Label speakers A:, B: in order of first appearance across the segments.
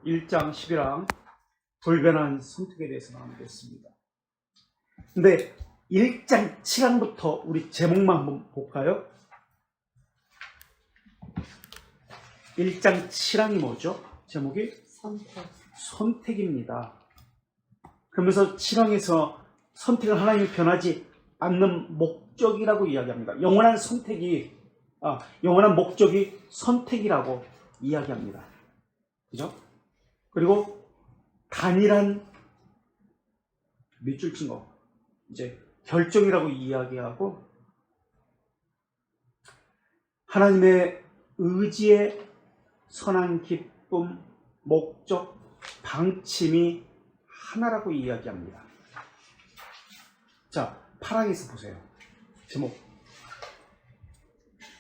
A: 1장 11항 불변한 선택에 대해서 나누겠습니다. 근데 1장 7항부터 우리 제목만 한번 볼까요? 1장 7항이 뭐죠? 제목이 선택입니다. 그러면서 7항에서 선택은 하나님이 변하지 않는 목적이라고 이야기합니다. 영원한 목적이 선택이라고 이야기합니다. 그죠? 그리고 단일한 밑줄 친 거, 이제 결정이라고 이야기하고, 하나님의 의지의 선한 기쁨, 목적, 방침이 하나라고 이야기합니다. 자, 8항에서 보세요. 제목.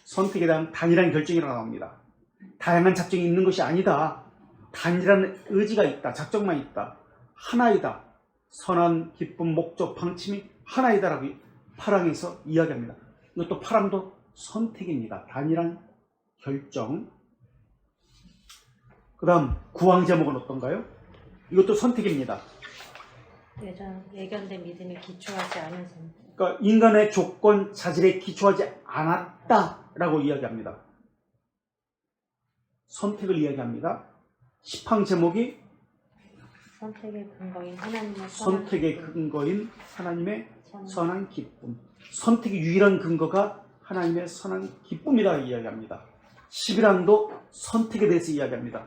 A: 선택에 대한 단일한 결정이라고 나옵니다. 다양한 작정이 있는 것이 아니다. 단일한 의지가 있다. 작정만 있다. 하나이다. 선한 기쁨, 목적, 방침이 하나이다라고 8항에서 이야기합니다. 이것도 8항도 선택입니다. 단일한 결정. 그 다음 9항 제목은 어떤가요? 이것도 선택입니다.
B: 예견된 믿음에 기초하지 않은 선택.
A: 그러니까 인간의 조건, 자질에 기초하지 않았다라고 이야기합니다. 선택을 이야기합니다. 10항 제목이
B: 선택의 근거인 하나님의
A: 선한 기쁨. 선택의 유일한 근거가 하나님의 선한 기쁨이라 이야기합니다. 11항도 선택에 대해서 이야기합니다.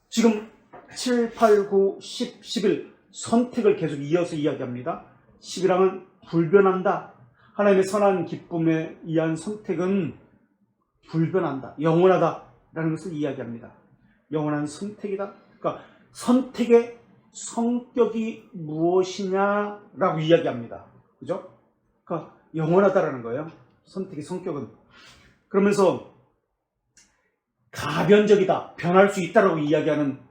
A: 지금 7, 8, 9, 10, 11 선택을 계속 이어서 이야기합니다. 11항은 불변한다. 하나님의 선한 기쁨에 의한 선택은 불변한다. 영원하다라는 것을 이야기합니다. 영원한 선택이다. 그러니까 선택의 성격이 무엇이냐라고 이야기합니다. 그죠? 그러니까 영원하다라는 거예요. 선택의 성격은. 그러면서 가변적이다, 변할 수 있다라고 이야기하는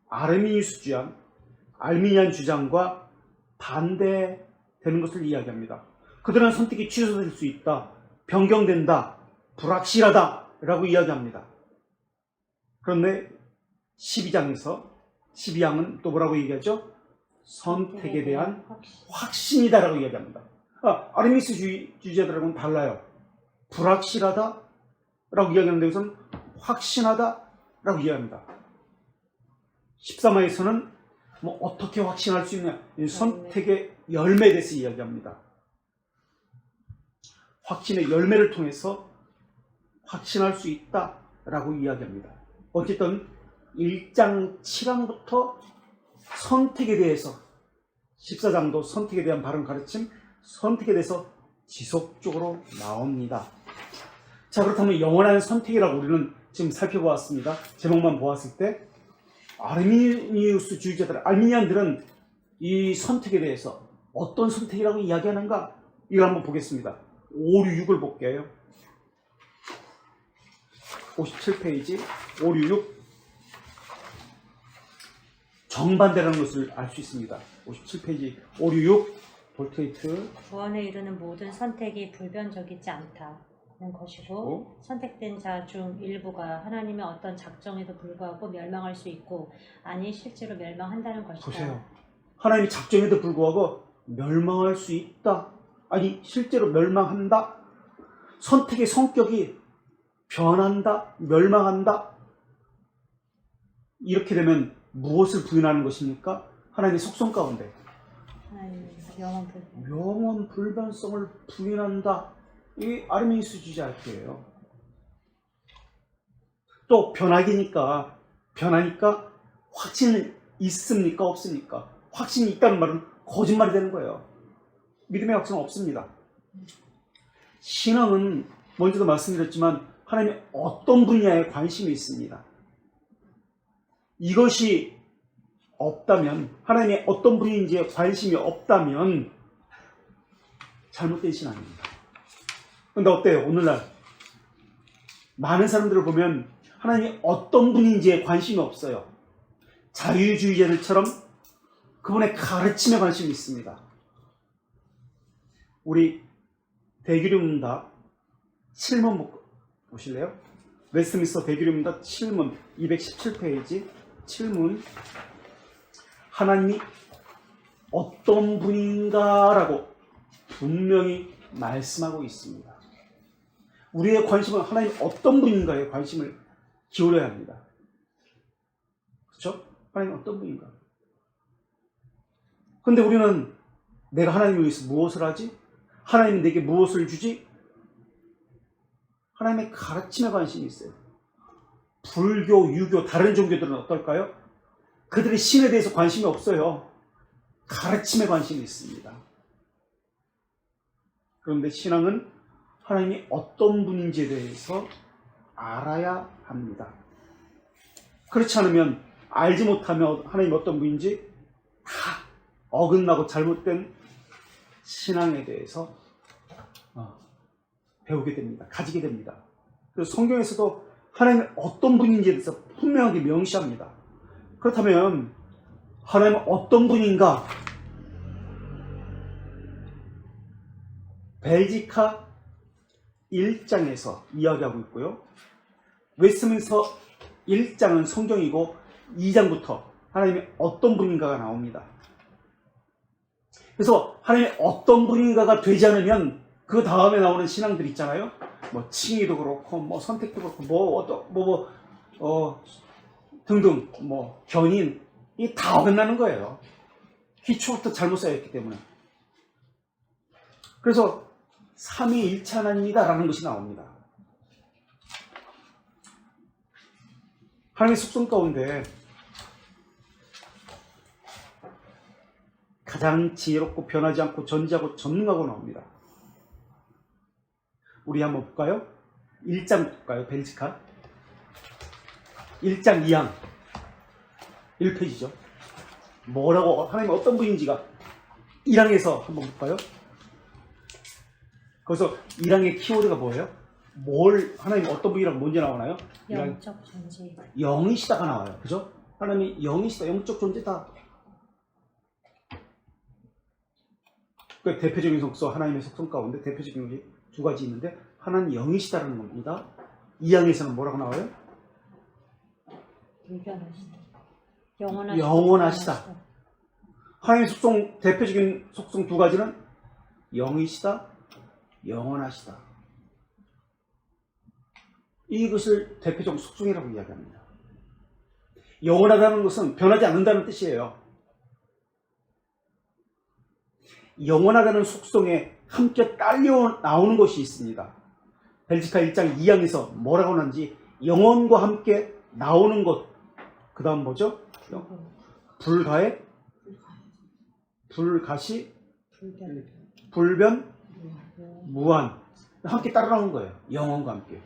A: 알미니안 주장과 반대되는 것을 이야기합니다. 그들은 선택이 취소될 수 있다, 변경된다, 불확실하다라고 이야기합니다. 그런데 12항은 또 뭐라고 얘기하죠? 선택에 대한 확신이다라고 이야기합니다. 아르미니안주의자들하고는 달라요. 불확실하다라고 이야기하는 데서는 확신하다라고 이야기합니다. 13항에서는 어떻게 확신할 수 있냐? 선택의 열매에 대해서 이야기합니다. 확신의 열매를 통해서 확신할 수 있다라고 이야기합니다. 어쨌든 1장 7항부터 선택에 대해서, 14장도 선택에 대한 바른 가르침, 선택에 대해서 지속적으로 나옵니다. 자, 그렇다면 영원한 선택이라고 우리는 지금 살펴보았습니다. 제목만 보았을 때 알미니안들은 이 선택에 대해서 어떤 선택이라고 이야기하는가? 이걸 한번 보겠습니다. 566을 볼게요. 57페이지 566 정반대라는 것을 알 수 있습니다. 57페이지 566 볼트레이트.
B: 구원에 이르는 모든 선택이 불변적이지 않다는 것이고, 선택된 자 중 일부가 하나님의 어떤 작정에도 불구하고 멸망할 수 있고, 아니 실제로 멸망한다는 것이다.
A: 보세요. 하나님의 작정에도 불구하고 멸망할 수 있다. 아니 실제로 멸망한다. 선택의 성격이 변한다, 멸망한다. 이렇게 되면 무엇을 부인하는 것입니까? 하나님의 속성 가운데 영원 불변성을 부인한다. 이게 아르미니안주의자예요. 또 변하니까 확신은 있습니까? 없습니까? 확신이 있다는 말은 거짓말이 되는 거예요. 믿음의 확신은 없습니다. 신앙은 먼저도 말씀드렸지만 하나님이 어떤 분야에 관심이 있습니다. 이것이 없다면, 하나님의 어떤 분인지에 관심이 없다면 잘못된 신앙입니다. 그런데 어때요? 오늘날 많은 사람들을 보면 하나님이 어떤 분인지에 관심이 없어요. 자유주의자들처럼 그분의 가르침에 관심이 있습니다. 우리 대규륜문답 7문 보실래요? 웨스트민스터 대규륜문답 7문 217페이지 질문. 하나님이 어떤 분인가라고 분명히 말씀하고 있습니다. 우리의 관심은 하나님 어떤 분인가에 관심을 기울여야 합니다. 그렇죠? 하나님 어떤 분인가? 근데 우리는 내가 하나님을 위해서 무엇을 하지? 하나님이 내게 무엇을 주지? 하나님의 가르침에 관심이 있어요. 불교, 유교, 다른 종교들은 어떨까요? 그들의 신에 대해서 관심이 없어요. 가르침에 관심이 있습니다. 그런데 신앙은 하나님이 어떤 분인지에 대해서 알아야 합니다. 그렇지 않으면 알지 못하면 하나님이 어떤 분인지 다 어긋나고 잘못된 신앙에 대해서 배우게 됩니다. 가지게 됩니다. 그래서 성경에서도 하나님이 어떤 분인지에 대해서 분명하게 명시합니다. 그렇다면 하나님은 어떤 분인가? 벨지카 1장에서 이야기하고 있고요. 웨스트민스터 1장은 성경이고 2장부터 하나님이 어떤 분인가가 나옵니다. 그래서 하나님이 어떤 분인가가 되지 않으면 그 다음에 나오는 신앙들 있잖아요. 뭐 칭의도 그렇고 뭐 선택도 그렇고 등등 뭐 견인 이 다 어긋나는 거예요. 기초부터 잘못 쌓였기 때문에. 그래서 삼위일체 하나님이다라는 것이 나옵니다. 하나님의 속성 가운데 가장 지혜롭고 변하지 않고 전지하고 전능하고 나옵니다. 우리 한번 볼까요? 1장 볼까요? 벨지카 1장 2항 1페이지죠. 뭐라고 하나님 어떤 분인지가 1항에서 한번 볼까요? 거기서 1항의 키워드가 뭐예요? 하나님 어떤 분이라고 뭔지 나오나요?
B: 영적 존재.
A: 영이시다가 나와요. 그죠? 하나님이 영이시다, 영적 존재다. 그 대표적인 속성, 하나님의 속성 가운데 대표적인 것이 두 가지 있는데 하나는 영이시다라는 겁니다. 2항에서는 뭐라고 나와요?
B: 불변하시다.
A: 영원하시다. 하나님의 속성, 대표적인 속성 두 가지는 영이시다, 영원하시다. 이것을 대표적 속성이라고 이야기합니다. 영원하다는 것은 변하지 않는다는 뜻이에요. 영원하다는 속성에 함께 딸려 나오는 것이 있습니다. 벨지카 1장 2항에서 뭐라고 하는지 영원과 함께 나오는 것. 그 다음 뭐죠? 불가해, 불가시, 불변, 무한. 함께 따라 나오는 거예요. 영원과 함께.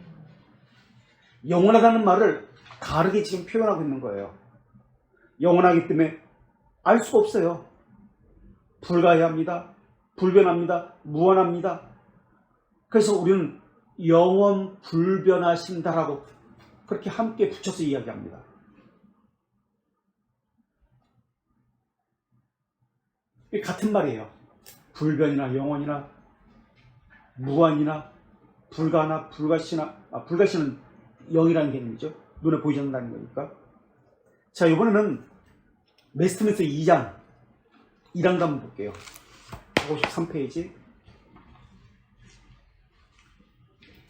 A: 영원하다는 말을 다르게 지금 표현하고 있는 거예요. 영원하기 때문에 알 수가 없어요. 불가해합니다. 불변합니다. 무한합니다. 그래서 우리는 영원 불변하신다라고 그렇게 함께 붙여서 이야기합니다. 같은 말이에요. 불변이나 영원이나 무한이나 불가나 불가시나 불가시는 영이라는 개념이죠. 눈에 보이지 않는다는 거니까. 자, 이번에는 웨스트민스터 2장 1항도 한번 볼게요. 153페이지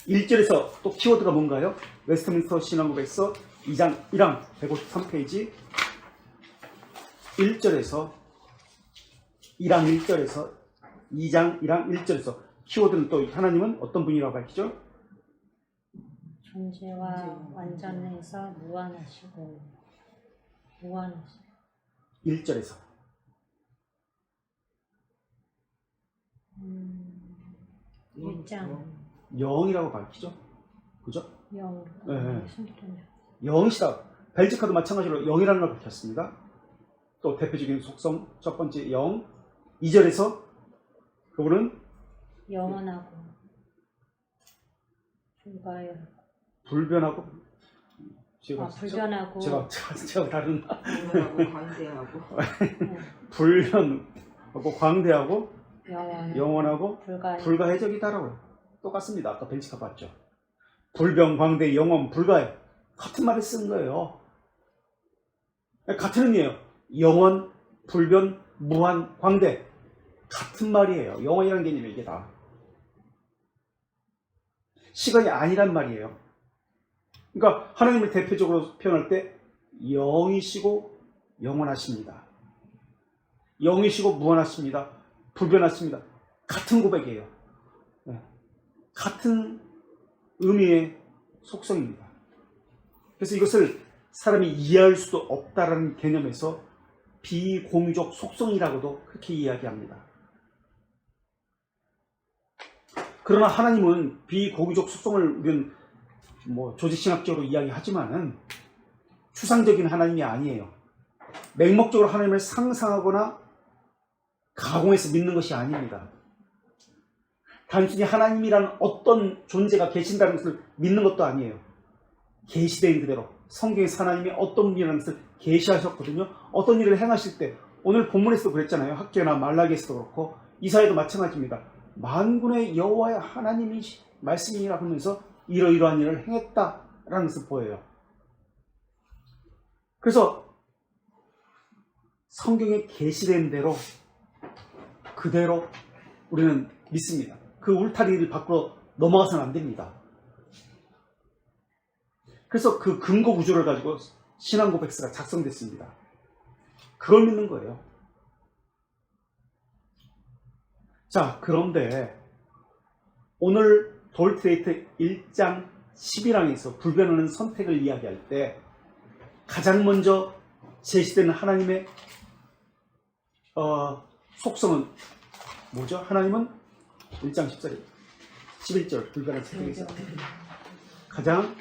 A: 1절에서 또 키워드가 뭔가요? 웨스트민스터 신앙고백서 2장 1항 153페이지 1절에서 1항 1절에서 2장 1항 1절에서 키워드는 또 하나님은 어떤 분이라고 밝히죠?
B: 존재와 완전해서 무한하시고
A: 1절에서
B: 1장
A: 영이라고 밝히죠? 그죠?
B: 영.
A: 네. 영이시다. 벨지카도 마찬가지로 영이라는 걸 밝혔습니다. 또 대표적인 속성 첫 번째 영. 2절에서 그분은
B: 영원하고 불가요.
A: 불변하고
B: 불변하고
A: 제가 다른
C: 불변하고 광대하고
A: 불변하고 광대하고 영원하고
B: 불가해.
A: 불가해적이다라고요. 똑같습니다. 아까 벨지카 봤죠. 불변, 광대, 영원, 불가해 같은 말을 쓴 거예요. 같은 의미예요. 영원, 불변, 무한, 광대. 같은 말이에요. 영원이라는 개념이 이게 다. 시간이 아니란 말이에요. 그러니까 하나님을 대표적으로 표현할 때 영이시고 영원하십니다. 영이시고 무한하십니다. 불변하십니다. 같은 고백이에요. 같은 의미의 속성입니다. 그래서 이것을 사람이 이해할 수도 없다라는 개념에서 비공유적 속성이라고도 그렇게 이야기합니다. 그러나 하나님은 비공유적 속성을 우리는 조직신학적으로 이야기하지만은 추상적인 하나님이 아니에요. 맹목적으로 하나님을 상상하거나 가공해서 믿는 것이 아닙니다. 단순히 하나님이라는 어떤 존재가 계신다는 것을 믿는 것도 아니에요. 계시된 그대로 성경에서 하나님이 어떤 분이라는 것을 계시하셨거든요. 어떤 일을 행하실 때 오늘 본문에서도 그랬잖아요. 학개나 말라기에서도 그렇고 이사야도 마찬가지입니다. 만군의 여호와의 하나님이 말씀이라 하면서 이러이러한 일을 행했다라는 것을 보여요. 그래서 성경에 계시된 대로 그대로 우리는 믿습니다. 그 울타리를 밖으로 넘어가서는 안 됩니다. 그래서 그 근거 구조를 가지고 신앙 고백서가 작성됐습니다. 그걸 믿는 거예요. 자, 그런데 오늘 돌트레이트 1장 11항에서 불변하는 선택을 이야기할 때 가장 먼저 제시되는 하나님의 속성은 뭐죠? 하나님은 1장 11절 불변하는 선택에서 가장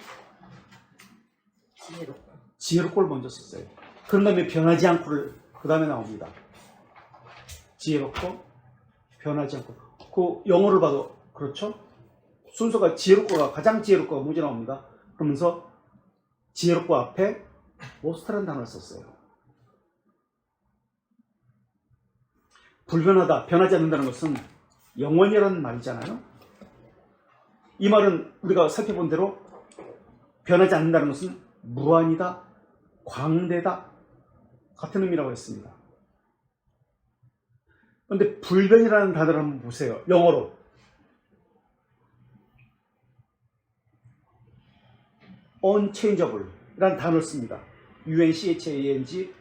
A: 지혜롭고를 먼저 썼어요. 그런 다음에 변하지 않고를 그 다음에 나옵니다. 지혜롭고 변하지 않고. 그 영어를 봐도 그렇죠? 순서가 지혜롭고가 가장 지혜롭고가 먼저 나옵니다. 그러면서 지혜롭고 앞에 모스트라는 단어를 썼어요. 불변하다, 변하지 않는다는 것은 영원이라는 말이잖아요. 이 말은 우리가 살펴본 대로 변하지 않는다는 것은 무한이다, 광대다, 같은 의미라고 했습니다. 그런데 불변이라는 단어를 한번 보세요. 영어로 unchangeable 라는 단어를 씁니다. unchangeable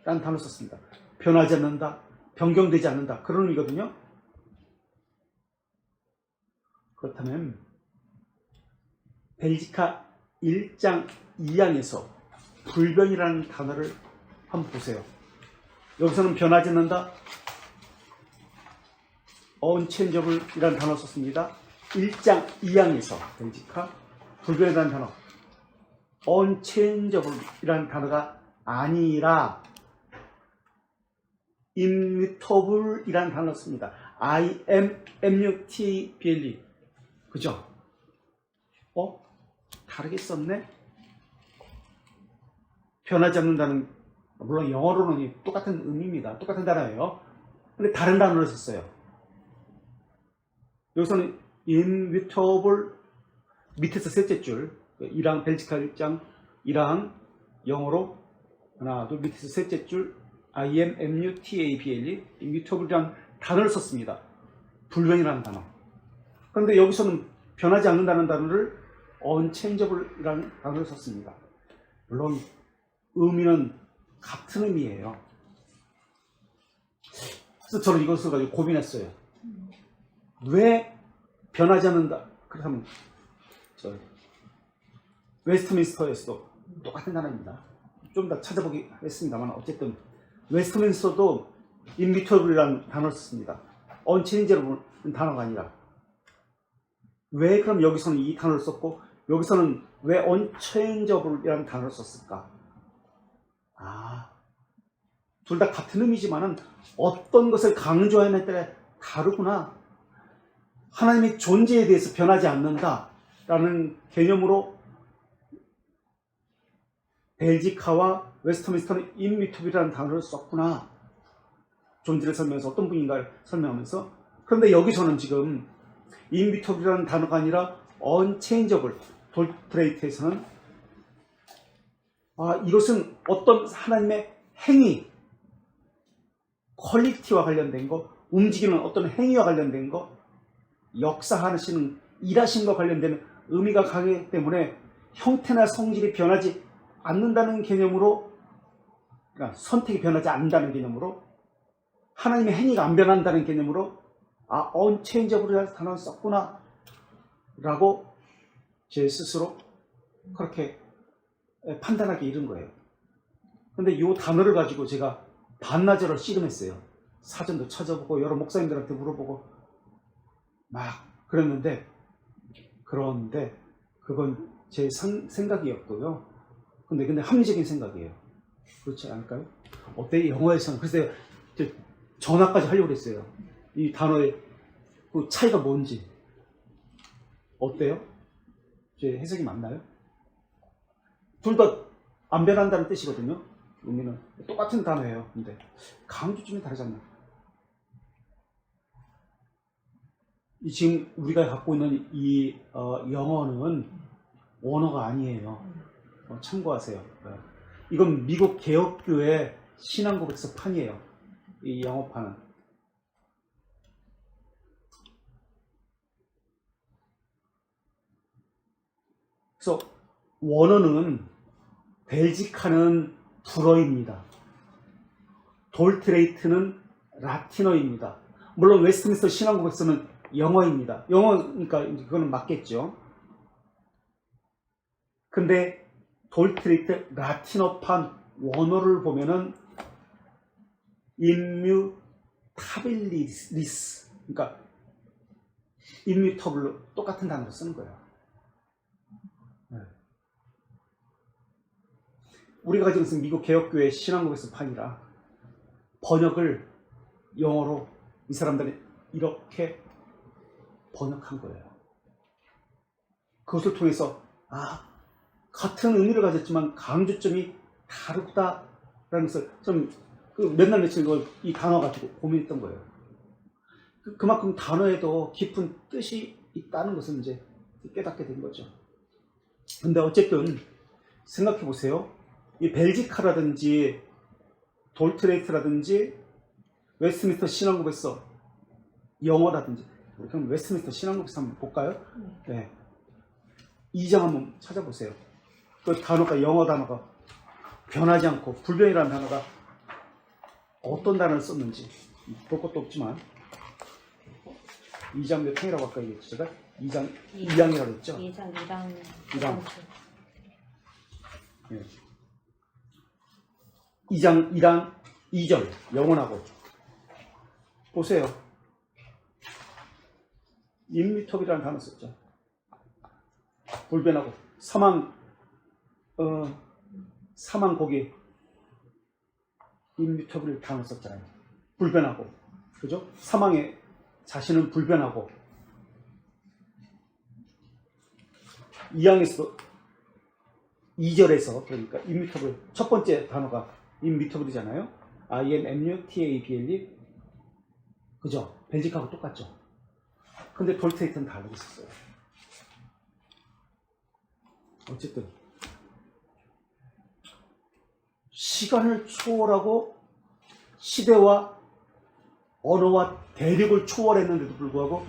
A: 라는 단어를 썼습니다. 변하지 않는다, 변경되지 않는다, 그런 의미거든요. 그렇다면 벨지카 1장 2항에서 불변이라는 단어를 한번 보세요. 여기서는 변하지 않는다, unchangeable 이라는 단어를 썼습니다. 1장 2항에서 벨지카 불변이라는 단어 unchangeable 이라는 단어가 아니라 immutable 이라는 단어를 씁니다. immutable. 그죠? 다르게 썼네? 변하지 않는다는, 물론 영어로는 똑같은 의미입니다. 똑같은 단어예요. 근데 다른 단어를 썼어요. 여기서는 immutable 밑에서 셋째 줄, 1항 벨지카 1장 1항 영어로 하나, 둘, 밑에서 셋째 줄 immutable, immutable이라는 단어를 썼습니다. 불변이라는 단어. 그런데 여기서는 변하지 않는다는 단어를 unchangeable이라는 단어를 썼습니다. 물론 의미는 같은 의미예요. 그래서 저는 이것을 가지고 고민했어요. 왜 변하지 않는다? 그렇다면 웨스트민스터에서도 똑같은 단어입니다. 좀 더 찾아보기 했습니다만 어쨌든 웨스트민스터도 immutable이라는 단어를 썼습니다. unchangeable은 단어가 아니라. 왜 그럼 여기서는 이 단어를 썼고 여기서는 왜 unchangeable이라는 단어를 썼을까? 둘 다 같은 의미지만은 어떤 것을 강조하느냐에 따라 다르구나. 하나님의 존재에 대해서 변하지 않는다라는 개념으로 벨지카와 웨스트민스터는 immutable이라는 단어를 썼구나. 존재를 설명해서 어떤 분인가를 설명하면서. 그런데 여기서는 지금 immutable이라는 단어가 아니라 unchangeable, 돌트레이트에서는 이것은 어떤 하나님의 행위, 퀄리티와 관련된 거, 움직이는 어떤 행위와 관련된 거, 역사하시는 일하심과 관련된 의미가 강하기 때문에 형태나 성질이 변하지 않는다는 개념으로, 그러니까 선택이 변하지 않는다는 개념으로, 하나님의 행위가 안 변한다는 개념으로 unchangeable이라는 단어를 썼구나 라고 제 스스로 그렇게 판단하기 이른 거예요. 근데 이 단어를 가지고 제가 반나절을 씨름했어요. 사전도 찾아보고 여러 목사님들한테 물어보고 막 그랬는데, 그런데 그건 제 생각이었고요. 근데 합리적인 생각이에요. 그렇지 않을까요? 어때? 영어에서는. 그래서 제가 전화까지 하려고 했어요. 이 단어의 그 차이가 뭔지. 어때요? 제 해석이 맞나요? 둘 다 안 변한다는 뜻이거든요. 의미는 똑같은 단어예요. 근데 강조점이 다르잖아요. 지금 우리가 갖고 있는 이 영어는 원어가 아니에요. 참고하세요. 이건 미국 개혁교회 신앙고백서 판이에요. 이 영어판은. 그래서 원어는 벨지카는 불어입니다. 돌트레이트는 라틴어입니다. 물론 웨스트민스터 신앙고백서는 영어입니다. 영어니까 그거는 맞겠죠. 근데 돌트레이트 라틴어판 원어를 보면은 immutable리스, 그러니까 immutable로 똑같은 단어를 쓰는 거예요. 우리가 가지고 있는 미국 개혁교회 신앙고백서 판이라 번역을 영어로 이 사람들이 이렇게 번역한 거예요. 그것을 통해서 같은 의미를 가졌지만 강조점이 다르다라는 것을 좀 몇 날 며칠 이 단어 가지고 고민했던 거예요. 그만큼 단어에도 깊은 뜻이 있다는 것을 이제 깨닫게 된 거죠. 근데 어쨌든 생각해 보세요. 이 벨지카라든지 돌트레이트라든지 웨스트민스터 신앙고백서 영어라든지, 그럼 웨스트민스터 신앙고백서 한번 볼까요? 네. 2장 한번 찾아보세요. 그 단어가, 영어 단어가 변하지 않고 불변이라는 단어가 어떤 단어를 썼는지 볼 것도 없지만 2장 몇 행이라고 아까 얘기했죠? 제가 2장 2항이라고 했죠?
B: 2장 2장.
A: 네. 2장 1항 2절 영원하고 보세요. 임미톱이라는 단어 썼죠. 불변하고 사망 거기 임미톱을 단어 썼잖아요. 불변하고, 그죠? 사망의 자신은 불변하고. 2항에서도 2절에서 그러니까 임미톱을 첫 번째 단어가 임미터블이잖아요. IMMUTABLE, 그죠? 벨지카하고 똑같죠. 근데 돌트레이트는 다르게 썼어요. 어쨌든 시간을 초월하고 시대와 언어와 대륙을 초월했는데도 불구하고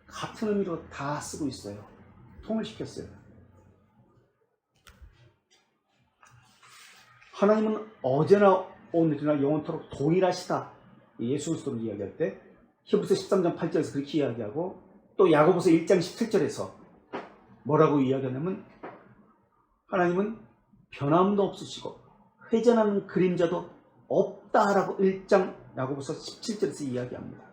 A: 같은 의미로 다 쓰고 있어요. 통일시켰어요. 하나님은 어제나 오늘이나 영원토록 동일하시다. 예수 그리스도를 이야기할 때 히브리서 13장 8절에서 그렇게 이야기하고, 또 야고보서 1장 17절에서 뭐라고 이야기하냐면 하나님은 변함도 없으시고 회전하는 그림자도 없다라고 1장 야고보서 17절에서 이야기합니다.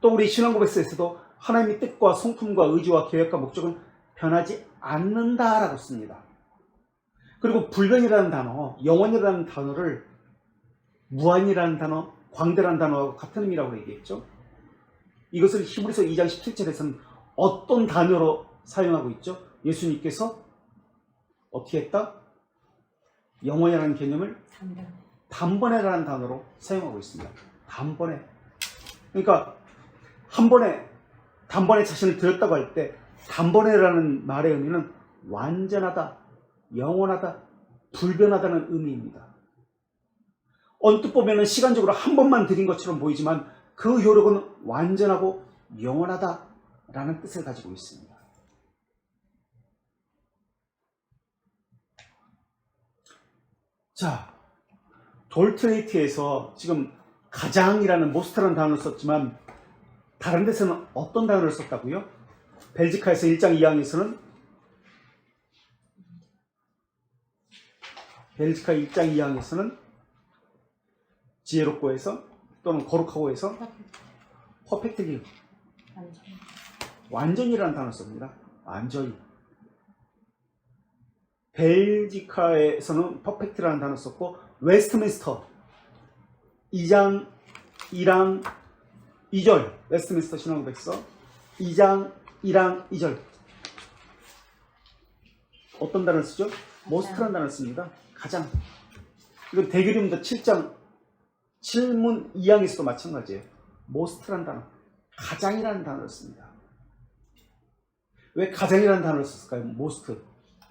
A: 또 우리 신앙고백서에서도 하나님의 뜻과 성품과 의지와 계획과 목적은 변하지 않는다라고 씁니다. 그리고 불변이라는 단어, 영원이라는 단어를 무한이라는 단어, 광대라는 단어와 같은 의미라고 얘기했죠. 이것을 히브리서 2장 17절에서는 어떤 단어로 사용하고 있죠? 예수님께서 어떻게 했다? 영원이라는 개념을 단번에라는 단어로 사용하고 있습니다. 단번에. 그러니까 한 번에, 단번에 자신을 드렸다고 할 때 단번에라는 말의 의미는 완전하다, 영원하다, 불변하다는 의미입니다. 언뜻 보면 시간적으로 한 번만 드린 것처럼 보이지만 그 효력은 완전하고 영원하다라는 뜻을 가지고 있습니다. 자, 돌트레이트에서 지금 가장이라는 모스트라는 단어를 썼지만 다른 데서는 어떤 단어를 썼다고요? 벨지카에서 1장 2항에서는 벨지카 1장 2항에서는 지혜롭고에서 또는 거룩하고에서 퍼펙트리 완전이라는 단어를 씁니다. 완전히. 벨지카에서는 퍼펙트라는 단어를 썼고 웨스트민스터 2장 1항 2절 웨스트민스터 신앙고백서 2장 1항 2절 어떤 단어를 쓰죠? 모스트라는 단어를 씁니다. 가장. 이건 대교림도 7장 7문 2항에서도 마찬가지예요. 모스트라는 단어, 가장이라는 단어를 씁니다. 왜 가장이라는 단어를 썼을까요? 모스트,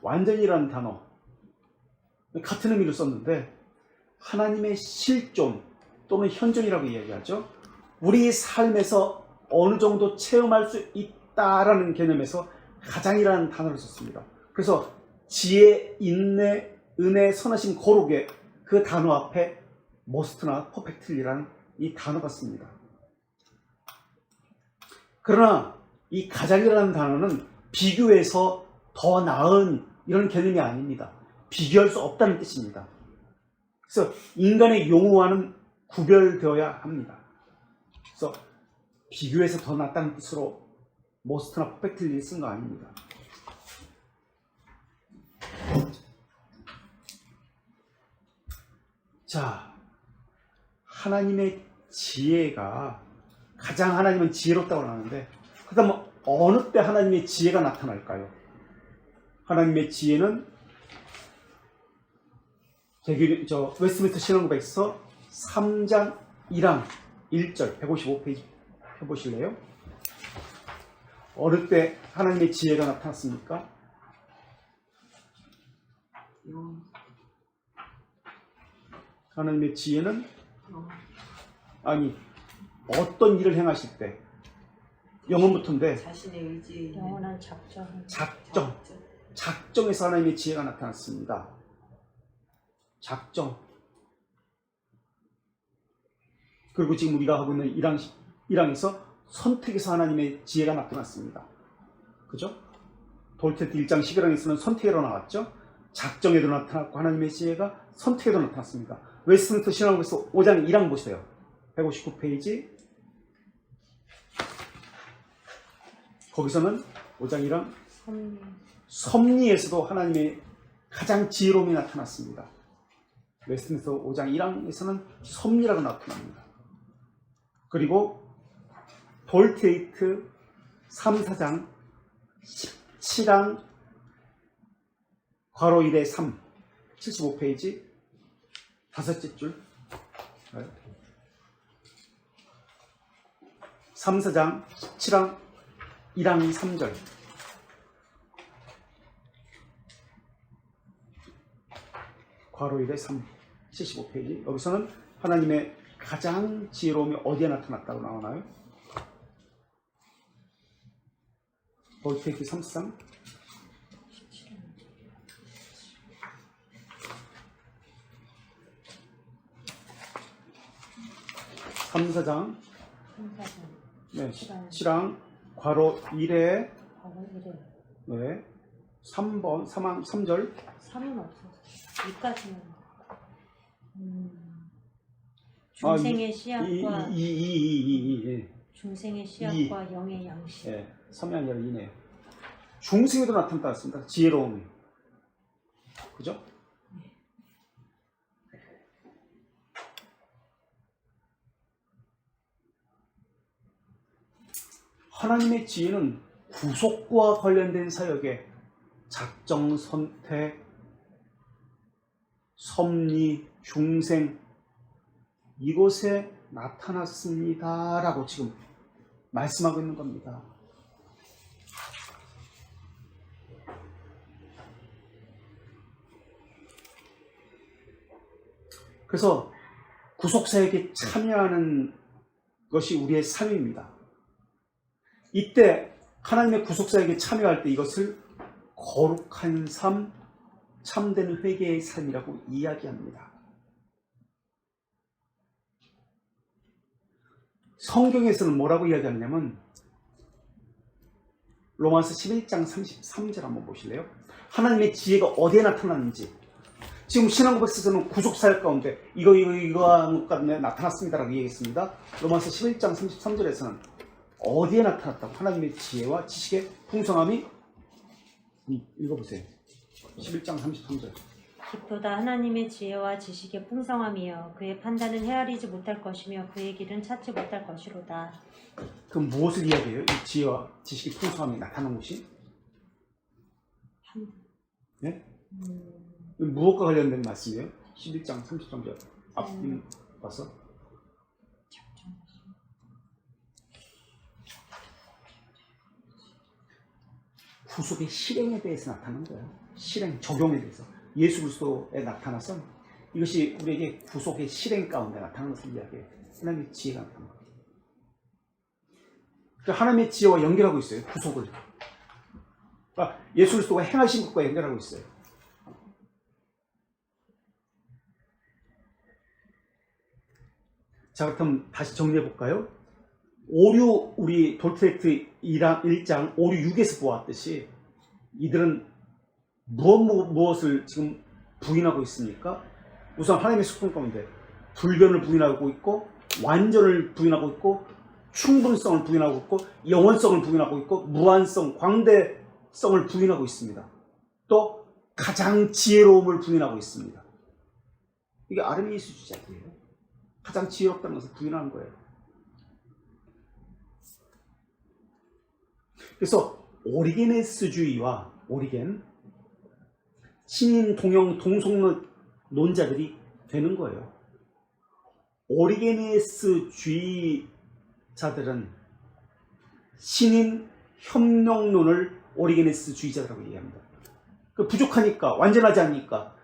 A: 완전이라는 단어 같은 의미를 썼는데 하나님의 실존 또는 현존이라고 이야기하죠. 우리 삶에서 어느 정도 체험할 수 있다라는 개념에서 가장이라는 단어를 썼습니다. 그래서 지혜, 인내, 은혜, 선하심, 거룩의 그 단어 앞에 most나 perfectly라는 이 단어가 씁니다. 그러나 이 가장이라는 단어는 비교해서 더 나은 이런 개념이 아닙니다. 비교할 수 없다는 뜻입니다. 그래서 인간의 용어와는 구별되어야 합니다. 그래서 비교해서 더 낫다는 뜻으로 most나 perfectly 쓴 거 아닙니다. 자, 하나님의 지혜가 가장 하나님은 지혜롭다고 하는데 그다음 어느 때 하나님의 지혜가 나타날까요? 하나님의 지혜는 웨스트민스터 신앙고백서 3장 1항 1절 155페이지 펴보실래요? 어느 때 하나님의 지혜가 나타났습니까? 하나님의 지혜는 아니 어떤 일을 행하실 때 영혼부터인데
C: 자신의 의지에
B: 영원한
A: 작정에서 하나님의 지혜가 나타났습니다. 작정. 그리고 지금 우리가 하고 있는 1항에서 선택에서 하나님의 지혜가 나타났습니다. 그죠? 돌테트 1장 11항에서는 선택으로 나왔죠. 작정에도 나타났고 하나님의 지혜가 선택에도 나타났습니다. 웨스트민스터 신앙고백서 5장 1항 보세요. 159페이지. 거기서는 5장 1항 섭리에서도 하나님의 가장 지혜로움이 나타났습니다. 웨스트민스터 5장 1항에서는 섭리라고 나타납니다. 그리고 돌테이트 3, 4장 17항 괄호 1에 3 75페이지 다섯째 줄 3, 4장 17항 1항 3절 괄호 1에 3 75페이지 여기서는 하나님의 가장 지혜로움이 어디에 나타났다고 나오나요? 돌테이트 3장 3, 4장 네, 7항 괄호 1에 네, 3번 3절
B: 3은 없어서 2까지는 중생의 씨앗과 중생의 씨앗과 영의 양식.
A: 네, 3이 아니라 2네요. 중생에도 나타났습니다. 지혜로움이. 그죠? 하나님의 지혜는 구속과 관련된 사역에 작정, 선택, 섭리, 중생 이곳에 나타났습니다 라고 지금 말씀하고 있는 겁니다. 그래서 구속사역에 참여하는 것이 우리의 삶입니다. 이때 하나님의 구속사역에 참여할 때 이것을 거룩한 삶, 참된 회개의 삶이라고 이야기합니다. 성경에서는 뭐라고 이야기하냐면 로마서 11장 33절 한번 보실래요? 하나님의 지혜가 어디에 나타났는지. 지금 신앙고백서에서는 구속사역 가운데 이거 가운데 나타났습니다라고 얘기했습니다. 로마서 11장 33절에서는 어디에 나타났다고? 하나님의 지혜와 지식의 풍성함이. 읽어보세요. 11장 33절.
B: 깊도다 하나님의 지혜와 지식의 풍성함이여 그의 판단은 헤아리지 못할 것이며 그의 길은 찾지 못할 것이로다.
A: 그럼 무엇을 이야기해요? 이 지혜와 지식의 풍성함이 나타난 것이? 네? 무엇과 관련된 말씀이에요? 11장 33절 앞뒤 봐서. 구속의 실행에 대해서 나타난 거예요. 실행, 적용에 대해서. 예수 그리스도에 나타나서 이것이 우리에게 구속의 실행 가운데 나타나는 것을 이야기해요. 하나님의 지혜가 나타나는 거예요. 그러니까 하나님의 지혜와 연결하고 있어요. 구속을. 그러니까 예수 그리스도가 행하신 것과 연결하고 있어요. 자, 그럼 다시 정리해 볼까요? 오류, 우리 돌트레이트 1장 5, 6에서 보았듯이 이들은 무엇을 지금 부인하고 있습니까? 우선 하나님의 속성 가운데 불변을 부인하고 있고, 완전을 부인하고 있고, 충분성을 부인하고 있고, 영원성을 부인하고 있고, 무한성, 광대성을 부인하고 있습니다. 또 가장 지혜로움을 부인하고 있습니다. 이게 아르미니스주의자예요. 가장 지혜롭다는 것을 부인하는 거예요. 그래서 오리게네스주의와 신인 동형 동성론자들이 되는 거예요. 오리게네스주의자들은 신인 협력론을 오리게네스주의자라고 얘기합니다. 부족하니까, 완전하지 않으니까,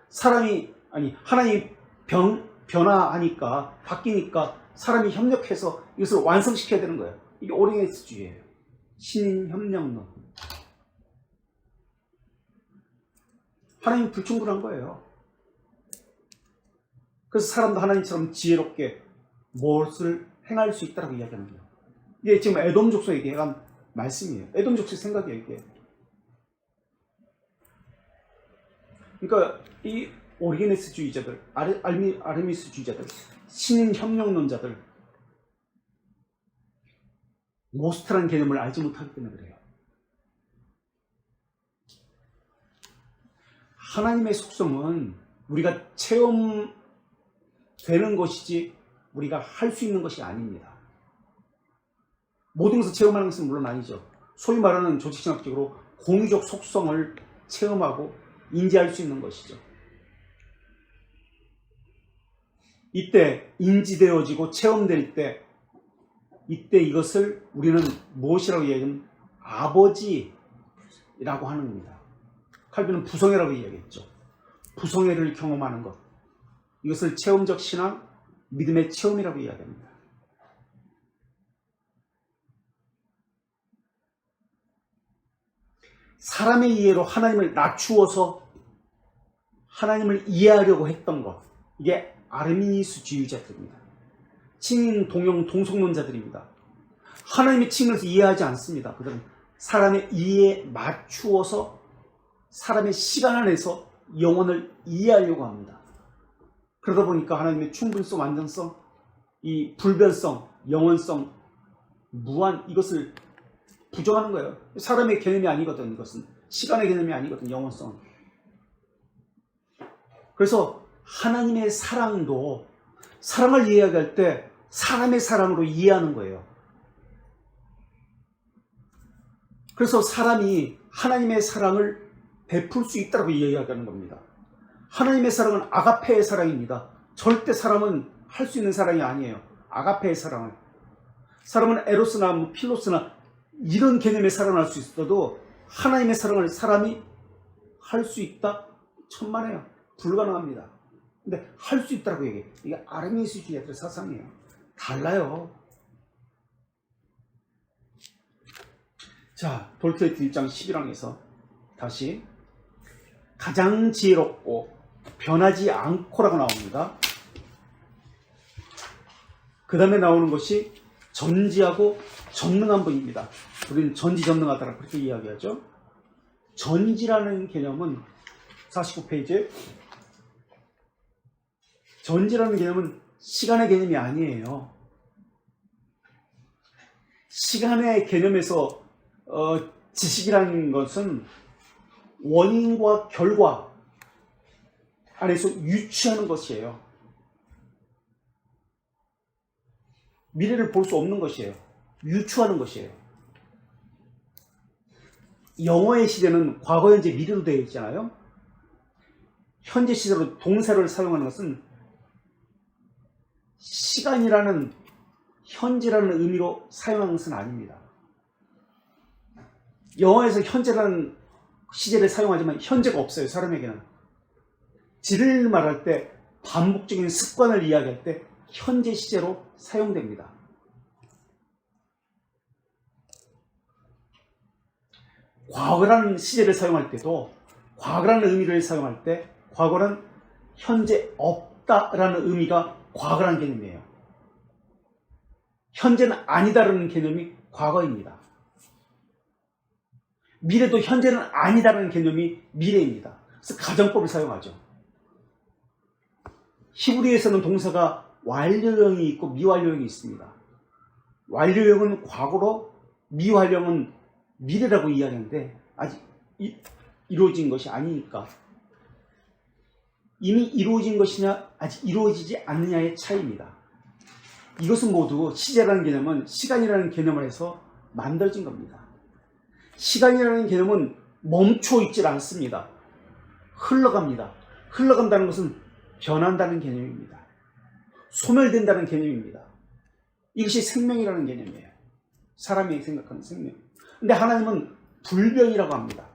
A: 하나님이 변화하니까, 바뀌니까 사람이 협력해서 이것을 완성시켜야 되는 거예요. 이게 오리게네스주의예요. 신인 협력론. 하나님이 불충분한 거예요. 그래서 사람도 하나님처럼 지혜롭게 무엇을 행할 수 있다고 이야기하는 거예요. 이게 지금 에돔 족속에게 한 말씀이에요. 에돔 족속의 생각이에요, 이게. 그러니까 이 오리게네스주의자들, 아르미스주의자들, 신인 협력론자들, 모스트라는 개념을 알지 못하기 때문에 그래요. 하나님의 속성은 우리가 체험되는 것이지 우리가 할 수 있는 것이 아닙니다. 모든 것을 체험하는 것은 물론 아니죠. 소위 말하는 조직신학적으로 공유적 속성을 체험하고 인지할 수 있는 것이죠. 이때 인지되어지고 체험될 때, 이때 이것을 우리는 무엇이라고 이야기하면 아버지라고 하는 겁니다. 칼빈은 부성애라고 이야기했죠. 부성애를 경험하는 것. 이것을 체험적 신앙, 믿음의 체험이라고 이야기합니다. 사람의 이해로 하나님을 낮추어서 하나님을 이해하려고 했던 것. 이게 아르미니스주의자들입니다. 칭인 동형 동성론자들입니다. 하나님의 칭을 이해하지 않습니다. 그들은 사람의 이해에 맞추어서 사람의 시간 안에서 영혼을 이해하려고 합니다. 그러다 보니까 하나님의 충분성, 완전성, 이 불변성, 영원성, 무한, 이것을 부정하는 거예요. 사람의 개념이 아니거든. 이것은 시간의 개념이 아니거든. 영원성. 그래서 하나님의 사랑도, 사랑을 이해할 때 사람의 사랑으로 이해하는 거예요. 그래서 사람이 하나님의 사랑을 베풀 수 있다고 이야기하는 겁니다. 하나님의 사랑은 아가페의 사랑입니다. 절대 사람은 할 수 있는 사랑이 아니에요. 아가페의 사랑을. 사람은 에로스나 필로스나 이런 개념의 사랑을 할 수 있어도 하나님의 사랑을 사람이 할 수 있다? 천만에요. 불가능합니다. 근데 할 수 있다고 얘기해. 이게 아르미스주의자들의 사상이에요. 달라요. 자, 돌토이트 1장 11항에서 다시 가장 지혜롭고 변하지 않고라고 나옵니다. 그 다음에 나오는 것이 전지하고 전능한 분입니다. 우리는 전지전능하다라고 그렇게 이야기하죠. 전지라는 개념은 49페이지, 전지라는 개념은 시간의 개념이 아니에요. 시간의 개념에서 지식이라는 것은 원인과 결과 안에서 유추하는 것이에요. 미래를 볼 수 없는 것이에요. 유추하는 것이에요. 영어의 시제는 과거, 현재, 미래로 되어 있잖아요. 현재 시제로 동사를 사용하는 것은 시간이라는 현재라는 의미로 사용하는 것은 아닙니다. 영어에서 현재라는 시제를 사용하지만 현재가 없어요. 사람에게는. 질을 말할 때 반복적인 습관을 이야기할 때 현재 시제로 사용됩니다. 과거라는 시제를 사용할 때도 과거라는 의미를 사용할 때 과거는 현재 없다라는 의미가 과거라는 개념이에요. 현재는 아니다라는 개념이 과거입니다. 미래도 현재는 아니다라는 개념이 미래입니다. 그래서 가정법을 사용하죠. 히브리어에서는 동사가 완료형이 있고 미완료형이 있습니다. 완료형은 과거로, 미완료형은 미래라고 이야기하는데 아직 이루어진 것이 아니니까 이미 이루어진 것이냐 아직 이루어지지 않느냐의 차이입니다. 이것은 모두 시제라는 개념은 시간이라는 개념을 해서 만들어진 겁니다. 시간이라는 개념은 멈춰 있질 않습니다. 흘러갑니다. 흘러간다는 것은 변한다는 개념입니다. 소멸된다는 개념입니다. 이것이 생명이라는 개념이에요. 사람이 생각하는 생명. 근데 하나님은 불변이라고 합니다.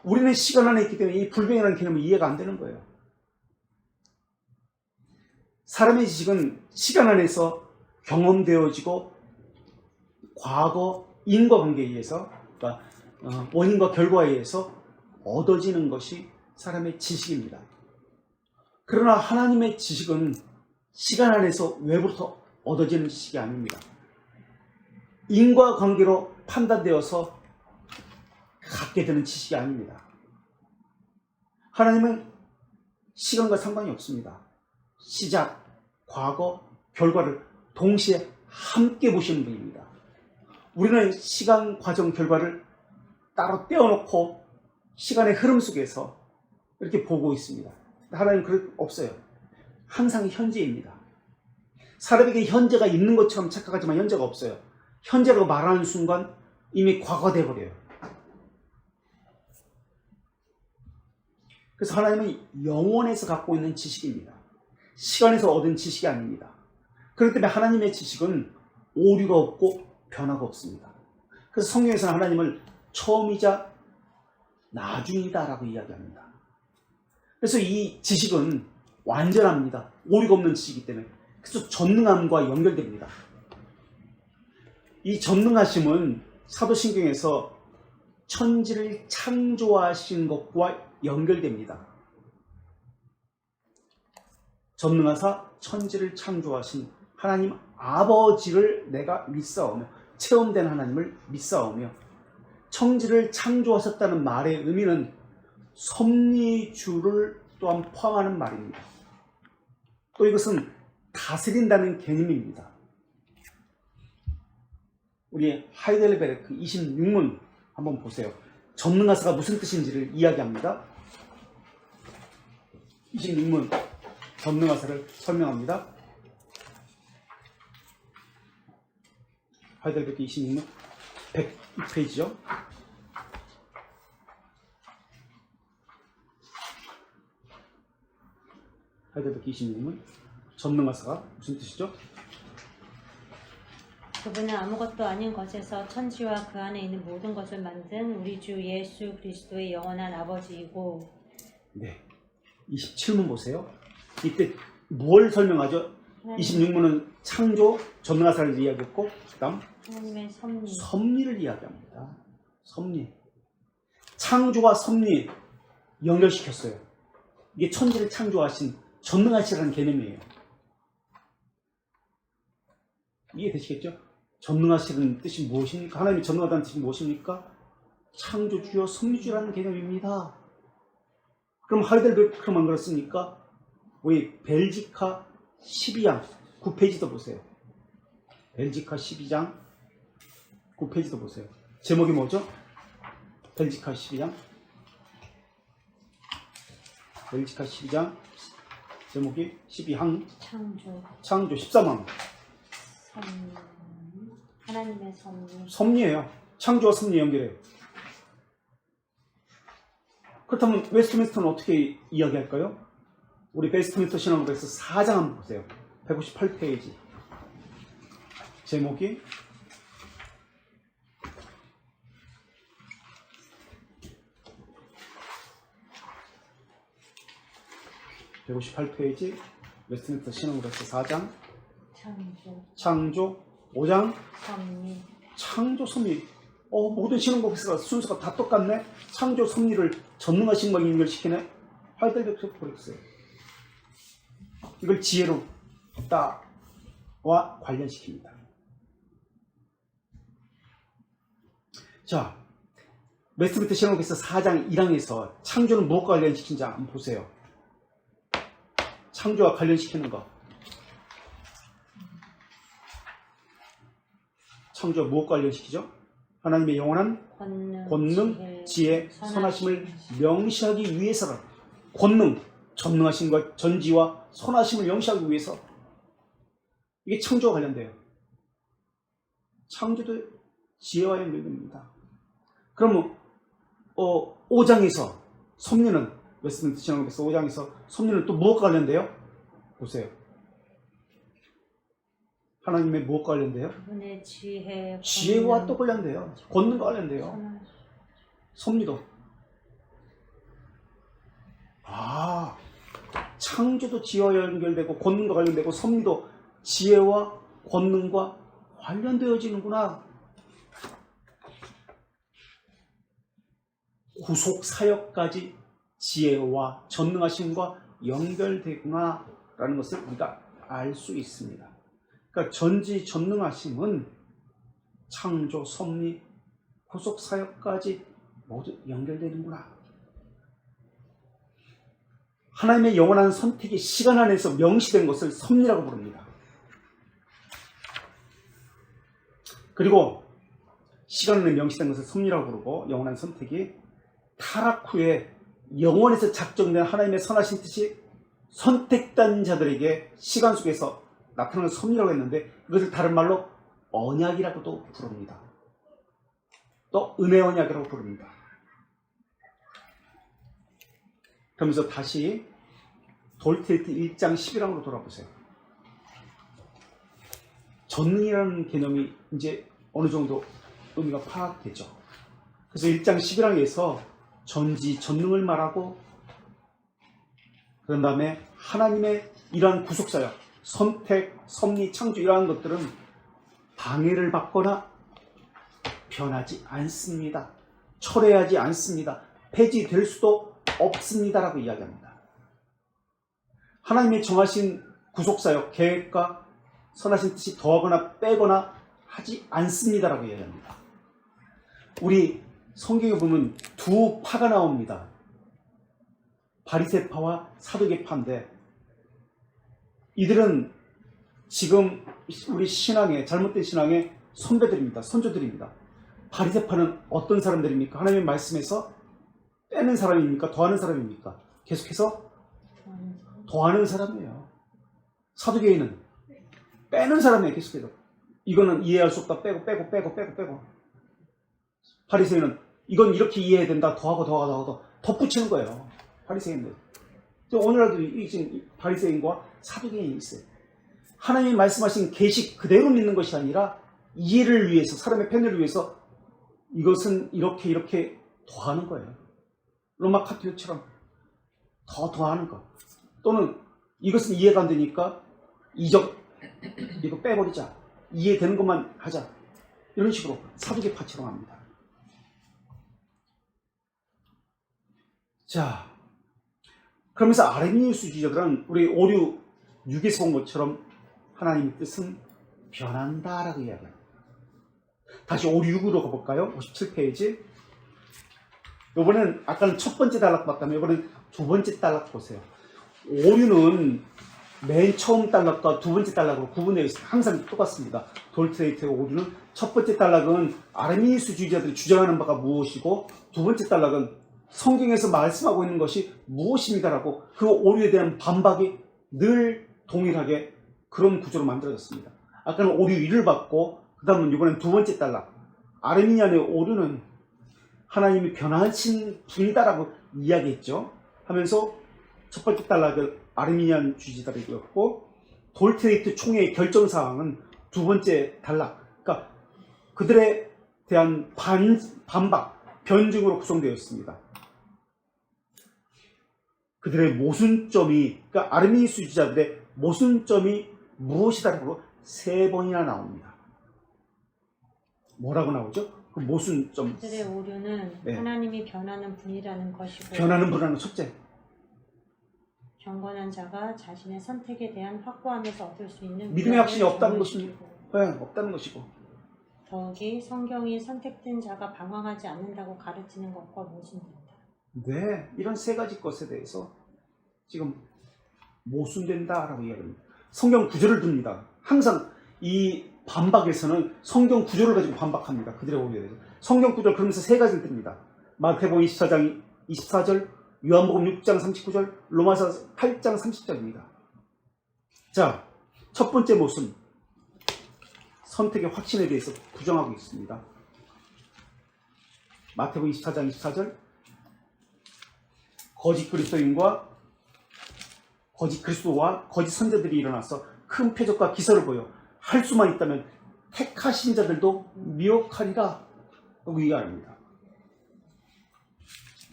A: 우리는 시간 안에 있기 때문에 이 불변이라는 개념은 이해가 안 되는 거예요. 사람의 지식은 시간 안에서 경험되어지고 과거 인과관계에 의해서, 그러니까 원인과 결과에 의해서 얻어지는 것이 사람의 지식입니다. 그러나 하나님의 지식은 시간 안에서 외부로부터 얻어지는 지식이 아닙니다. 인과관계로 판단되어서 갖게 되는 지식이 아닙니다. 하나님은 시간과 상관이 없습니다. 시작, 과거, 결과를 동시에 함께 보시는 분입니다. 우리는 시간, 과정, 결과를 따로 떼어놓고 시간의 흐름 속에서 이렇게 보고 있습니다. 하나님은 그럴 게 없어요. 항상 현재입니다. 사람에게 현재가 있는 것처럼 착각하지만 현재가 없어요. 현재라고 말하는 순간 이미 과거가 되어버려요. 그래서 하나님은 영원에서 갖고 있는 지식입니다. 시간에서 얻은 지식이 아닙니다. 그렇기 때문에 하나님의 지식은 오류가 없고 변화가 없습니다. 그래서 성경에서는 하나님을 처음이자 나중이다라고 이야기합니다. 그래서 이 지식은 완전합니다. 오류가 없는 지식이기 때문에. 그래서 전능함과 연결됩니다. 이 전능하심은 사도신경에서 천지를 창조하신 것과 연결됩니다. 전능하사 천지를 창조하신 하나님 아버지를 내가 믿사오며, 체험된 하나님을 믿사오며, 천지를 창조하셨다는 말의 의미는 섭리주를 또한 포함하는 말입니다. 또 이것은 다스린다는 개념입니다. 우리 하이델베르크 26문 한번 보세요. 전능하사가 무슨 뜻인지를 이야기합니다. 26문 전능하사를 설명합니다. 하이델베르크 26문 102페이지죠. 하이델베르크 26문 전능하사가 무슨 뜻이죠?
B: 그분은 아무것도 아닌 것에서 천지와 그 안에 있는 모든 것을 만든 우리 주 예수 그리스도의 영원한 아버지이고.
A: 네, 27문 보세요. 이때 뭘 설명하죠? 26문은 창조, 전능하사를 이야기했고 그 다음
B: 하나님의 섭리.
A: 섭리를 이야기합니다. 섭리. 창조와 섭리 연결시켰어요. 이게 천지를 창조하신 전능하시라는 개념이에요. 이해되시겠죠? 전능하시라는 뜻이 무엇입니까? 하나님이 전능하다는 뜻이 무엇입니까? 창조주요 섭리주라는 개념입니다. 그럼 하이델베르크만 그렇습니까? 우리 벨지카 12장 9페이지도 보세요. 벨지카 12장 9페이지도 보세요. 제목이 뭐죠? 벨지카 12장 벨지카 12장 제목이 12항 창조 13항
B: 섭리. 하나님의 섭리.
A: 섭리예요. 창조와 섭리 연결해요. 그렇다면 웨스트민스터는 어떻게 이야기할까요? 우리 웨스트민스터 신앙국에서 4장 한번 보세요. 158페이지 제목이 (158페이지) 웨스트민스터 신앙국에서 4장 창조 5장
B: 섭리.
A: 창조 섭리. 모든 신앙국에서 순서가 다 똑같네. 창조 섭리를 전능하신 것과 연결시키네. 하이델베르크 그랬어요. 이걸 지혜롭다와 관련시킵니다. 자, 웨스트민스터 신앙국에서 4장 1항에서 창조는 무엇과 관련시킨지 한번 보세요. 창조와 관련시키는 거. 창조와 무엇과 관련시키죠? 하나님의 영원한 권능, 지혜, 선하심을 명시하기 위해서라. 권능, 전능하심과 전지와 선하심을 명시하기 위해서. 이게 창조와 관련돼요. 창조도 지혜와 연결됩니다. 그러면 5장에서 섭리는 웨스트민스터 신앙국에서 5장에서 섭리는 또 무엇과 관련돼요? 보세요. 하나님의 무엇과 관련돼요?
B: 그분의 지혜,
A: 지혜와 또 관련돼요. 권능과 관련돼요. 섭리도. 창조도 지혜와 연결되고 권능과 관련되고 섭리도 지혜와 권능과 관련되어지는구나. 구속 사역까지 지혜와 전능하심과 연결되구나 라는 것을 우리가 알 수 있습니다. 그러니까 전지 전능하심은 창조, 섭리, 구속 사역까지 모두 연결되는구나. 하나님의 영원한 선택이 시간 안에서 명시된 것을 섭리라고 부릅니다. 그리고 시간 안에 명시된 것을 섭리라고 부르고 영원한 선택이 타락 후에 영원에서 작정된 하나님의 선하신 뜻이 선택된 자들에게 시간 속에서 나타나는 섭리라고 했는데 이것을 다른 말로 언약이라고도 부릅니다. 또 은혜 언약이라고 부릅니다. 그러면서 다시 돌테이트 1장 11항으로 돌아보세요. 전능이라는 개념이 이제 어느 정도 의미가 파악되죠. 그래서 1장 11항에서 전지, 전능을 말하고 그런 다음에 하나님의 이러한 구속사역, 선택, 섭리, 창조 이러한 것들은 방해를 받거나 변하지 않습니다. 철회하지 않습니다. 폐지될 수도 없습니다라고 이야기합니다. 하나님의 정하신 구속사역, 계획과 선하신 뜻이 더하거나 빼거나 하지 않습니다라고 이야기합니다. 우리 성경에 보면 두 파가 나옵니다. 바리새파와 사두개파인데 이들은 지금 우리 신앙의 잘못된 신앙의 선배들입니다. 선조들입니다. 바리새파는 어떤 사람들입니까? 하나님의 말씀에서 빼는 사람입니까? 더하는 사람입니까? 계속해서 더하는 사람이에요. 사두개인은 빼는 사람이에요. 계속해서 이거는 이해할 수 없다. 빼고 바리새인은 이건 이렇게 이해해야 된다. 더하고 덧붙이는 거예요. 바리새인들. 오늘날도 지금 바리새인과 사두개인이 있어요. 하나님이 말씀하신 계시 그대로 믿는 것이 아니라 이해를 위해서, 사람의 편의를 위해서 이것은 이렇게 더하는 거예요. 로마 카톨릭처럼 더하는 것. 또는 이것은 이해가 안 되니까 이거 빼버리자. 이해되는 것만 하자. 이런 식으로 사두개 파치로 합니다. 자, 그러면서 아르미니우스주의자들은 우리 5, 6에서 본 것처럼 하나님의 뜻은 변한다라고 이야기합니다. 다시 5, 6으로 가볼까요? 57페이지. 이번엔 아까는 첫 번째 단락 봤다면 이번엔 두 번째 단락 보세요. 오류는 맨 처음 단락과 두 번째 단락으로 구분되어 있습니다. 항상 똑같습니다. 돌트레이트의 오류는 첫 번째 단락은 아르미니우스주의자들이 주장하는 바가 무엇이고 두 번째 단락은 성경에서 말씀하고 있는 것이 무엇입니다라고 그 오류에 대한 반박이 늘 동일하게 그런 구조로 만들어졌습니다. 아까는 오류 1을 봤고 그 다음은 이번엔 두 번째 단락 아르미니안의 오류는 하나님이 변하신 분이다라고 이야기했죠. 하면서 첫 번째 단락을 아르미니안 주지자들이었고 돌트레이트 총회의 결정사항은 두 번째 단락 그러니까 그들에 대한 반박, 변증으로 구성되어 있습니다. 그들의 모순점이 그러니까 아르미니스주의자들의 모순점이 무엇이다라고 세 번이나 나옵니다. 뭐라고 나오죠? 그 모순점.
B: 그들의 오류는
A: 네.
B: 하나님이 변하는 분이라는 것이고
A: 변하는 분이라는 첫째.
B: 경건한 자가 자신의 선택에 대한 확고함에서 얻을 수 있는
A: 믿음의 확신이 없다는
B: 것입니다.
A: 없다는 것이고.
B: 더욱이 성경이 선택된 자가 방황하지 않는다고 가르치는 것과 모순된다.
A: 네, 이런 세 가지 것에 대해서 지금 모순된다라고 이야기합니다. 성경 구절을 듭니다. 항상 이 반박에서는 성경 구절을 가지고 반박합니다. 그들의 오류에 대해서. 성경 구절 그러면서 세 가지를 듭니다. 마태복음 24장 24절, 요한복음 6장 39절, 로마서 8장 30절입니다. 자, 첫 번째 모순. 선택의 확신에 대해서 부정하고 있습니다. 마태복음 24장 24절 거짓 그리스도와 거짓 선자들이 일어나서 큰 표적과 기사를 보여 할 수만 있다면 택하신 자들도 미혹하리라 라고 이야기합니다.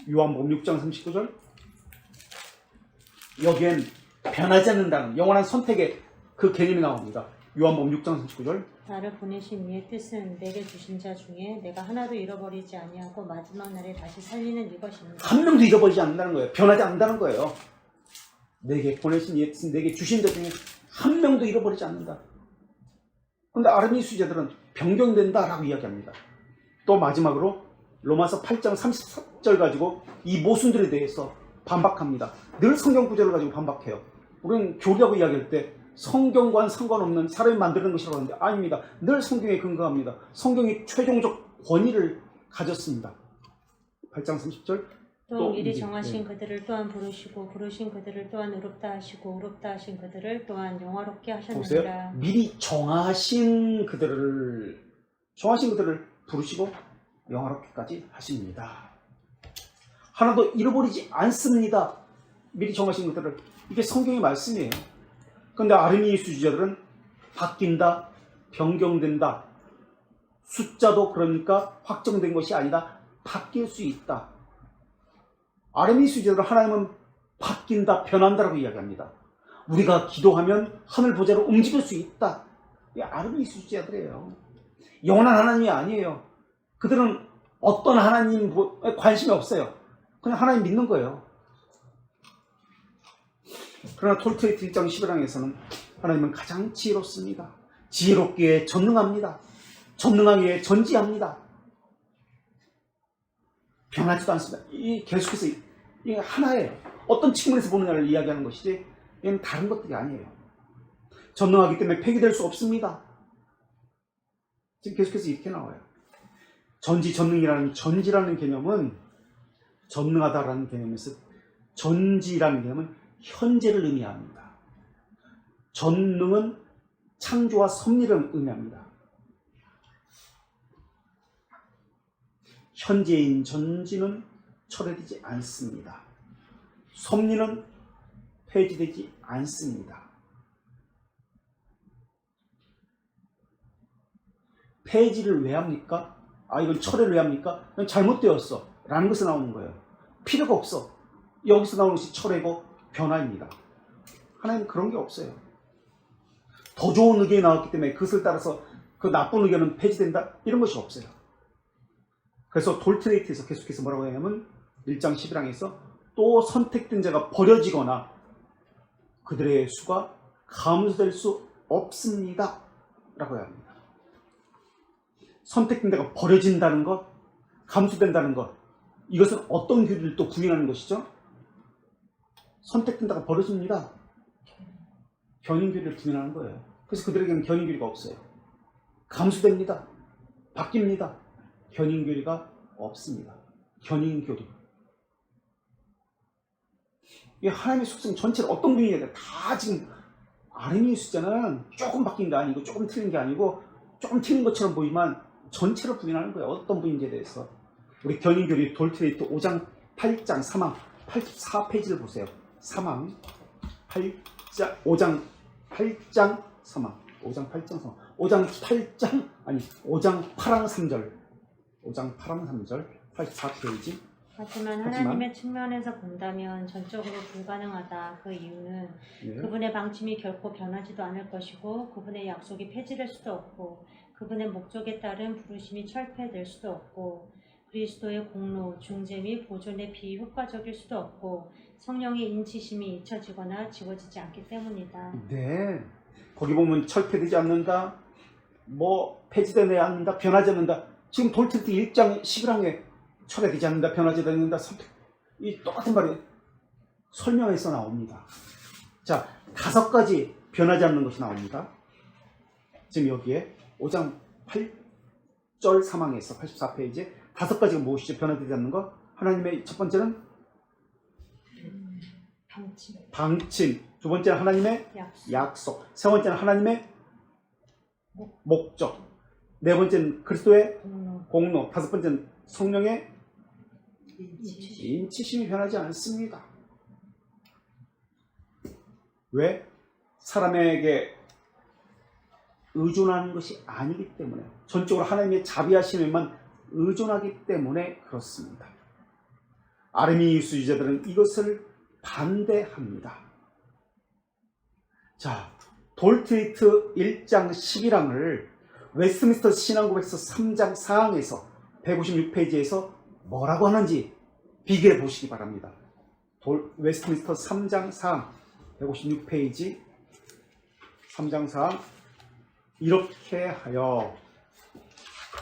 A: 요한복음 6장 39절 여기엔 변하지 않는다는 영원한 선택의 그 개념이 나옵니다. 요한복음 6장 39절
B: 나를 보내신 이의 뜻은 내게 주신 자 중에 내가 하나도 잃어버리지 아니하고 마지막 날에 다시 살리는 이것입니다.
A: 한 명도 잃어버리지 않는다는 거예요. 변하지 않는다는 거예요. 내게 보내신 이의 뜻은 내게 주신 자 중에 한 명도 잃어버리지 않는다. 그런데 아르미니스주의자들은 변경된다라고 이야기합니다. 또 마지막으로 로마서 8장 34절 가지고 이 모순들에 대해서 반박합니다. 늘 성경 구절을 가지고 반박해요. 우리는 교리라고 이야기할 때 성경과는 상관없는 사람이 만드는 것이라고 하는데 아닙니다. 늘 성경에 근거합니다. 성경이 최종적 권위를 가졌습니다. 8장 30절
B: 또 미리 정하신 그들을 또한 부르시고 부르신 그들을 또한 의롭다 하시고 의롭다 하신 그들을 또한 영화롭게 하셨느니라.
A: 보세요. 미리 정하신 그들을 부르시고 영화롭게까지 하십니다. 하나도 잃어버리지 않습니다. 미리 정하신 그들을. 이게 성경의 말씀이에요. 그런데 아르미니스주의자들은 바뀐다, 변경된다. 숫자도 그러니까 확정된 것이 아니다. 바뀔 수 있다. 아르미니스주의자들은 하나님은 바뀐다, 변한다라고 이야기합니다. 우리가 기도하면 하늘 보좌로 움직일 수 있다. 이게 아르미니스주의자들이에요. 영원한 하나님이 아니에요. 그들은 어떤 하나님에 관심이 없어요. 그냥 하나님 믿는 거예요. 그러나 톨트레이트 1장 11항에서는 하나님은 가장 지혜롭습니다. 지혜롭기에 전능합니다. 전능하기에 전지합니다. 변하지도 않습니다. 이 계속해서 이게 하나예요. 어떤 측면에서 보느냐를 이야기하는 것이지 이건 다른 것들이 아니에요. 전능하기 때문에 폐기될 수 없습니다. 지금 계속해서 이렇게 나와요. 전지라는 개념은 전능하다라는 개념에서 전지라는 개념은 현재를 의미합니다. 전능은 창조와 섭리를 의미합니다. 현재인 전지는 철회되지 않습니다. 섭리는 폐지되지 않습니다. 폐지를 왜 합니까? 이건 철회를 왜 합니까? 이건 잘못되었어 라는 것에 나오는 거예요. 필요가 없어. 여기서 나오는 것이 철회고 변화입니다. 하나님은 그런 게 없어요. 더 좋은 의견이 나왔기 때문에 그것을 따라서 그 나쁜 의견은 폐지된다 이런 것이 없어요. 그래서 돌트레이트에서 계속해서 뭐라고 하냐면 1장 11항에서 또 선택된 자가 버려지거나 그들의 수가 감소될 수 없습니다 라고 해야 합니다. 선택된 자가 버려진다는 것, 감소된다는 것, 이것은 어떤 교리를 또 부인하는 것이죠? 선택된 자가 버려집니다. 견인교리를 부인하는 거예요. 그래서 그들에게는 견인교리가 없어요. 감소됩니다. 바뀝니다. 견인교리가 없습니다. 견인교리. 이 하나님의 속성 전체를 어떤 분위기가 돼? 다 지금 아르미니우스자는 조금 바뀐 게 아니고 조금 틀린 게 아니고 조금 틀린 것처럼 보이지만 전체를 부인하는 거예요. 어떤 분인지에 대해서. 우리 견인교리 돌트레이트 5장 8장 3항 84페이지를 보세요. 3항 5장 8장 3항 5장 8장 3항 5장 8항 3절 5장 8항 3절 84페이지.
B: 하지만 하나님의 측면에서 본다면 전적으로 불가능하다. 그 이유는 그분의 방침이 결코 변하지도 않을 것이고 그분의 약속이 폐지될 수도 없고 그분의 목적에 따른 부르심이 철폐될 수도 없고 그리스도의 공로, 중재 및 보존에 비효과적일 수도 없고 성령의 인치심이 잊혀지거나 지워지지 않기 때문이다.
A: 네. 거기 보면 철폐되지 않는다, 뭐 폐지되지 않는다, 변하지 않는다. 지금 돌트레이트 1장 11항에 철회되지 않는다, 변하지 않는다, 이 똑같은 말이 설명에서 나옵니다. 자, 5가지 변하지 않는 것이 나옵니다. 지금 여기에 5장 8절 3항에서 84페이지에 5가지가 무엇이죠? 변화되지 않는 것. 하나님의 첫 번째는 방침, 두 번째는 하나님의 약속, 세 번째는 하나님의 목적, 네 번째는 그리스도의 공로, 다섯 번째는 성령의 인치심이 변하지 않습니다. 왜? 사람에게 의존하는 것이 아니기 때문에, 전적으로 하나님의 자비하심에만 의존하기 때문에 그렇습니다. 아르미니우스 유자들은 이것을 반대합니다. 자, 돌트레이트 1장 11항을 웨스트민스터 신앙고백서 3장 4항에서 156페이지에서 뭐라고 하는지 비교해 보시기 바랍니다. 웨스트민스터 3장 4항 156페이지 3장 4항 이렇게 하여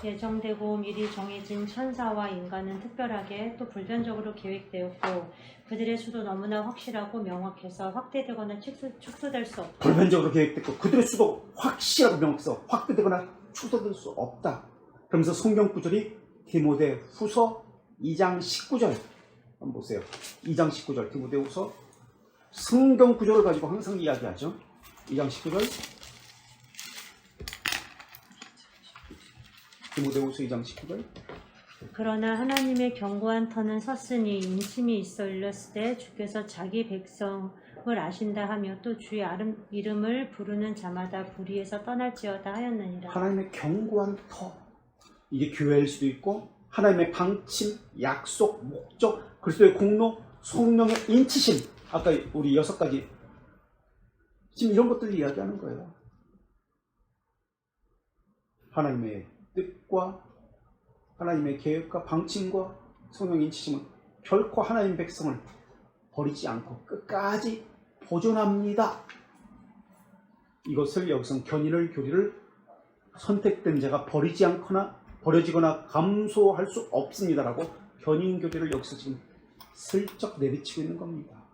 B: 예정되고 미리 정해진 천사와 인간은 특별하게 또 불변적으로 계획되었고 그들의 수도 너무나 확실하고 명확해서 확대되거나 축소될 수 없다.
A: 불변적으로 계획됐고 그들의 수도 확실하고 명확해서 확대되거나 축소될 수 없다. 그러면서 성경 구절이 디모데 후서 2장 19절 한번 보세요. 2장 19절 디모데 후서 성경 구절을 가지고 항상 이야기하죠. 2장 19절 디모데후서 2장 19절.
B: 그러나 하나님의 견고한 터는 섰으니 인심이 있어 일렀을 주께서 자기 백성을 아신다 하며 또 주의 이름을 부르는 자마다 불의에서 떠날지어다 하였느니라.
A: 하나님의 견고한 터, 이게 교회일 수도 있고 하나님의 방침, 약속, 목적, 그리스도의 공로, 성령의 인치심, 아까 우리 6가지 지금 이런 것들을 이야기하는 거예요. 하나님의 뜻과 하나님의 계획과 방침과 성령의 인치심은 결코 하나님의 백성을 버리지 않고 끝까지 보존합니다. 이것을 여기서 교리를 선택된 자가 버려지거나 감소할 수 없습니다라고 견인교리를 여기서 지금 슬쩍 내비치고 있는 겁니다.